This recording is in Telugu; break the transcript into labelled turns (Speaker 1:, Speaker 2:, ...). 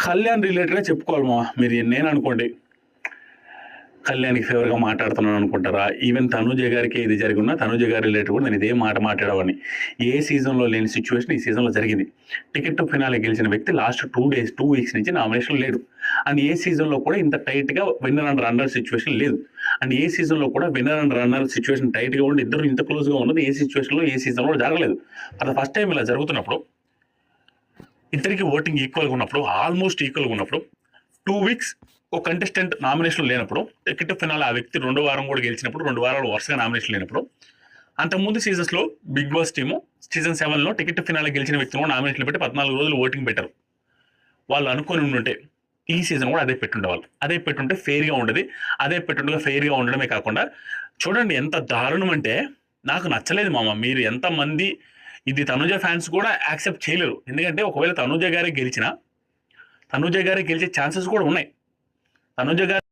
Speaker 1: కళ్యాణ్ రిలేటెడ్గా చెప్పుకోవాలి మా మీరు నేను అనుకోండి కళ్యాణ్కి ఫేవర్గా మాట్లాడుతున్నాను అనుకుంటారా? ఈవెన్ తనూజ గారికి ఇది జరిగినా తనూజ గారి రిలేటెడ్ కూడా నేను ఇదే మాట మాట్లాడేవాడిని. ఏ సీజన్లో లేని సిచ్యువేషన్ ఈ సీజన్లో జరిగింది. టికెట్ టు ఫినాలే గెలిచిన వ్యక్తి లాస్ట్ 2 వీక్స్ నుంచి నామినేషన్ లేడు. అండ్ ఏ సీజన్లో కూడా ఇంత టైట్గా విన్నర్ అండ్ రన్నర్ సిచ్యువేషన్ లేదు. అండ్ ఏ సీజన్లో కూడా విన్నర్ అండ్ రన్నర్ సిచ్యువేషన్ టైట్గా ఉండి ఇద్దరు ఇంత క్లోజ్గా ఉన్నది ఏ సిచ్యువేషన్లో ఏ సీజన్లో జరగలేదు. అది ఫస్ట్ టైం ఇలా జరుగుతున్నప్పుడు ఇద్దరికి ఓటింగ్ ఈక్వల్గా ఉన్నప్పుడు ఆల్మోస్ట్ ఈక్వల్గా ఉన్నప్పుడు 2 వీక్స్ ఒక కంటెస్టెంట్ నామినేషన్ లేనప్పుడు టికెట్ ఫినాల్ ఆ వ్యక్తి 2వ వారం కూడా గెలిచినప్పుడు 2 వారాలు వరుసగా నామినేషన్ లేనప్పుడు అంతకుముందు సీజన్స్లో బిగ్ బాస్ టీము సీజన్ 7లో టికెట్ ఫినాల్ గెలిచిన వ్యక్తిని నామినేషన్ పెట్టి 14 రోజులు ఓటింగ్ పెట్టారు. వాళ్ళు అనుకుని ఉండుంటే ఈ సీజన్ కూడా అదే పెట్టుండేవాళ్ళు. అదే పెట్టుంటే ఫెయిర్గా ఉండేది. అదే పెట్టుండగా ఫెయిర్గా ఉండడమే కాకుండా చూడండి ఎంత దారుణం అంటే నాకు నచ్చలేదు మామ. మీరు ఎంతమంది ఇది తనుజ ఫ్యాన్స్ కూడా యాక్సెప్ట్ చేయలేరు. ఎందుకంటే ఒకవేళ తనుజ గారే గెలిచినా తనుజ గారే గెలిచే ఛాన్సెస్ కూడా ఉన్నాయి. తనుజ గారు